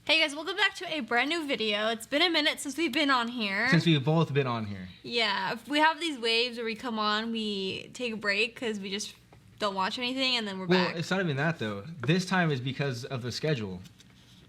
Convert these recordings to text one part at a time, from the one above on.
Hey guys, welcome back to a brand new video. It's been a minute since we've been on here. Since we've both been on here. Yeah, if we have these waves where we come on, we take a break because we just don't watch anything and then we're back. Well, it's not even that though. This time is because of the schedule.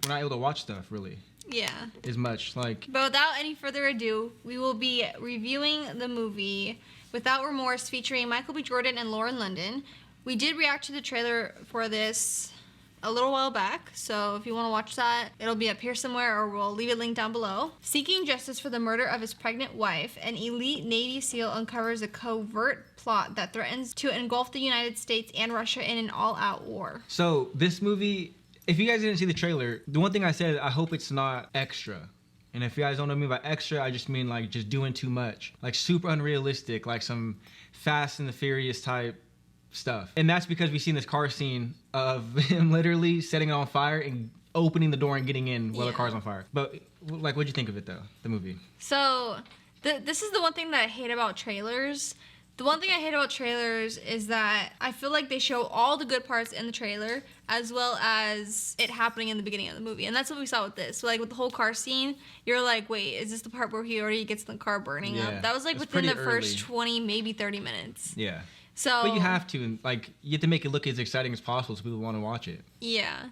We're not able to watch stuff really. Yeah. As much, like. But without any further ado, we will be reviewing the movie Without Remorse featuring Michael B. Jordan and Lauren London. We did react to the trailer for this a little while back, so if you want to watch that, it'll be up here somewhere or we'll leave it linked down below. Seeking justice for the murder of his pregnant wife, an elite Navy SEAL uncovers a covert plot that threatens to engulf the United States and Russia in an all-out war. So this movie, if you guys didn't see the trailer, the one thing I said, I hope it's not extra. And if you guys don't know me by extra, I just mean like just doing too much, like super unrealistic, like some Fast and the Furious type stuff. And that's because we've seen this car scene of him literally setting it on fire and opening the door and getting in while the car's on fire. But like, what'd you think of it though, the movie? So this is the one thing that I hate about trailers. The one thing I hate about trailers is that I feel like they show all the good parts in the trailer as well as it happening in the beginning of the movie. And that's what we saw with this. So like with the whole car scene, you're like, wait, is this the part where he already gets the car burning up? That was like within the first 20, maybe 30 minutes. Yeah. So, but you have to, like, you have to make it look as exciting as possible so people want to watch it. Yeah.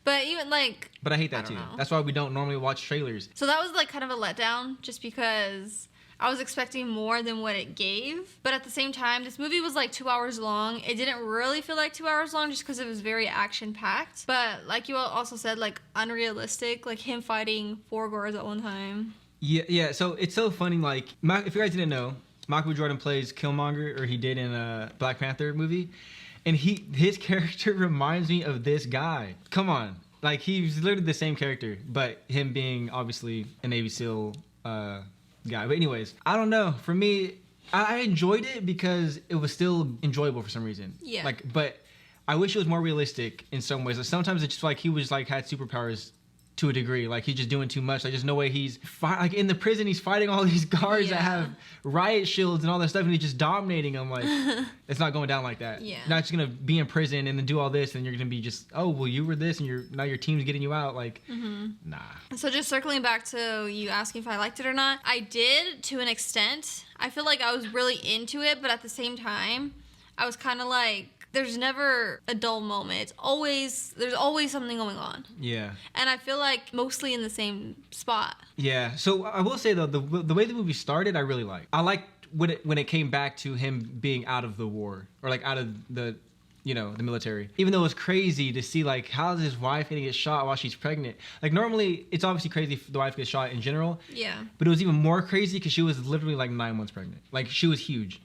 But even, like... But I hate that, too. That's why we don't normally watch trailers. So that was, like, kind of a letdown just because I was expecting more than what it gave. But at the same time, this movie was, like, 2 hours long. It didn't really feel like 2 hours long just because it was very action-packed. But, like you also said, like, unrealistic. Like, him fighting 4 guards at one time. Yeah. So it's so funny, like, if you guys didn't know, Michael B. Jordan plays Killmonger, or he did in a Black Panther movie, and his character reminds me of this guy. Come on, like he's literally the same character, but him being obviously a Navy SEAL guy. But anyways, I don't know. For me, I enjoyed it because it was still enjoyable for some reason. Yeah. Like, but I wish it was more realistic in some ways. Like, sometimes it's just like he was like had superpowers to a degree, like he's just doing too much. Like there's no way he's like in the prison he's fighting all these guards that have riot shields and all that stuff and he's just dominating them. Like it's not going down like that. Yeah. Not just gonna be in prison and then do all this and you're gonna be just, oh well, you were this and now your team's getting you out. Like nah. So just circling back to you asking if I liked it or not, I did to an extent. I feel like I was really into it, but at the same time I was kind of like, there's never a dull moment. There's always something going on. Yeah. And I feel like mostly in the same spot. Yeah. So I will say though, the way the movie started, I really liked. I liked when it came back to him being out of the war or like out of the military. Even though it was crazy to see like how is his wife gonna get shot while she's pregnant. Like normally it's obviously crazy if the wife gets shot in general. Yeah. But it was even more crazy because she was literally like 9 months pregnant. Like she was huge.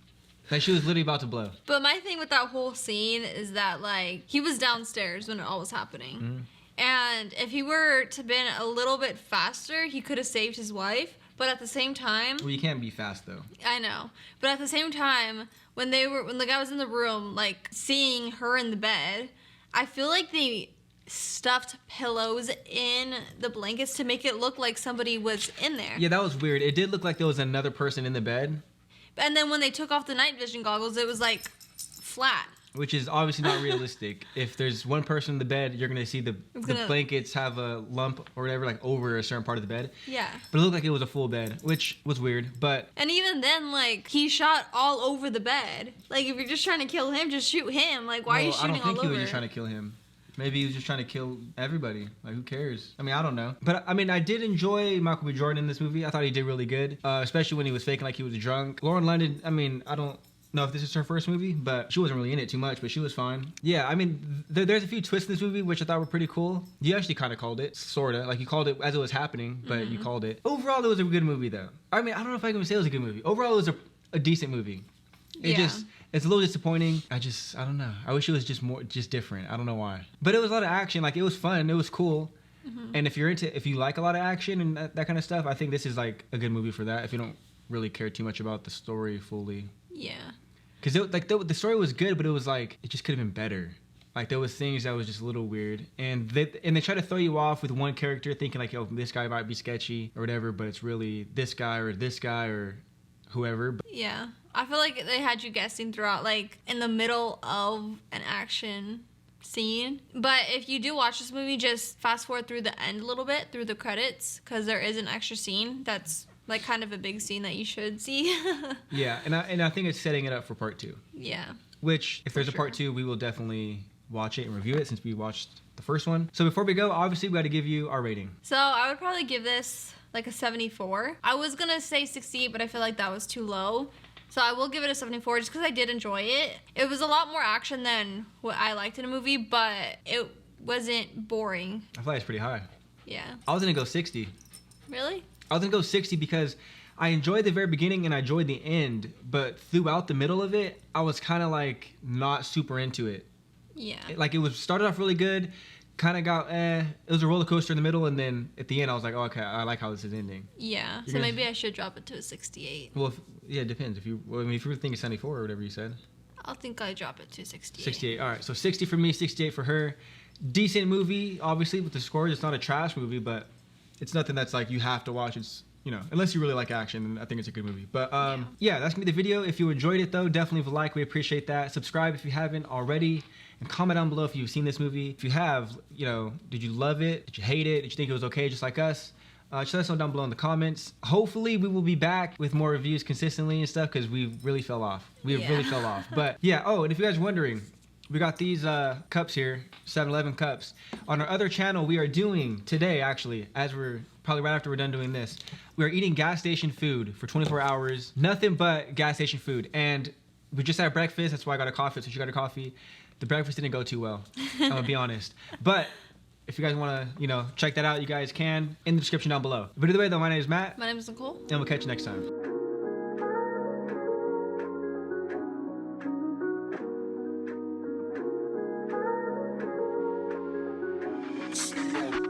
Like she was literally about to blow. But my thing with that whole scene is that like he was downstairs when it all was happening. Mm-hmm. And if he were to been a little bit faster, he could have saved his wife. But at the same time... Well, you can't be fast though. I know. But at the same time, when the guy was in the room, like seeing her in the bed, I feel like they stuffed pillows in the blankets to make it look like somebody was in there. Yeah, that was weird. It did look like there was another person in the bed. And then when they took off the night vision goggles, it was like flat. Which is obviously not realistic. If there's one person in the bed, you're going to see the blankets have a lump or whatever, like over a certain part of the bed. Yeah. But it looked like it was a full bed, which was weird. But and even then, like, he shot all over the bed. Like, if you're just trying to kill him, just shoot him. Like, why are you shooting all over? I don't think he was just trying to kill him. Maybe he was just trying to kill everybody. Like, who cares? I mean, I don't know. But, I mean, I did enjoy Michael B. Jordan in this movie. I thought he did really good, especially when he was faking like he was drunk. Lauren London, I mean, I don't know if this is her first movie, but she wasn't really in it too much, but she was fine. Yeah, I mean, there's a few twists in this movie, which I thought were pretty cool. You actually kind of called it, sort of. Like, you called it as it was happening, but you called it. Overall, it was a good movie, though. I mean, I don't know if I can say it was a good movie. Overall, it was a decent movie. It's a little disappointing. I don't know. I wish it was just different. I don't know why. But it was a lot of action. Like, it was fun. It was cool. Mm-hmm. And if you like a lot of action and that kind of stuff, I think this is like a good movie for that. If you don't really care too much about the story fully. Yeah. Because the story was good, but it was like, it just could have been better. Like, there was things that was just a little weird. And they try to throw you off with one character thinking like, oh, this guy might be sketchy or whatever, but it's really this guy or whoever. Yeah. I feel like they had you guessing throughout, like, in the middle of an action scene. But if you do watch this movie, just fast forward through the end a little bit, through the credits, because there is an extra scene that's like kind of a big scene that you should see. Yeah, and I think it's setting it up for part 2. Yeah. Which, if there's a part 2, we will definitely watch it and review it since we watched the first one. So before we go, obviously we got to give you our rating. So I would probably give this like a 74. I was gonna say 68, but I feel like that was too low. So I will give it a 74 just because I did enjoy it. It was a lot more action than what I liked in a movie, but it wasn't boring. I feel like it's pretty high. Yeah. I was going to go 60. Really? I was going to go 60 because I enjoyed the very beginning and I enjoyed the end, but throughout the middle of it, I was kind of like not super into it. Yeah. Like it was started off really good, kind of got it was a roller coaster in the middle, and then at the end I was like, oh, okay, I like how this is ending. Yeah. You're So maybe I should drop it to a 68. Well, yeah, it depends. If you were thinking 74 or whatever you said. I'll think I drop it to 68. 68. All right. So 60 for me, 68 for her. Decent movie, obviously with the scores. It's not a trash movie, but it's nothing that's like you have to watch. It's, you know, unless you really like action, then I think it's a good movie. But yeah, that's gonna be the video. If you enjoyed it though, definitely leave a like. We appreciate that. Subscribe if you haven't already, and comment down below if you've seen this movie. If you have, you know, did you love it? Did you hate it? Did you think it was okay, just like us? Just let us know down below in the comments. Hopefully we will be back with more reviews consistently and stuff, because we really fell off. We really fell off. But yeah. Oh, and if you guys are wondering, we got these cups here, 7-Eleven cups. On our other channel, we are doing today, actually, as we're probably right after we're done doing this, we are eating gas station food for 24 hours. Nothing but gas station food. And we just had breakfast. That's why I got a coffee. So she got a coffee. The breakfast didn't go too well, I'm gonna be honest. But if you guys want to, you know, check that out, you guys can in the description down below. But either way, though, my name is Matt. My name is Nicole. And we'll catch you next time.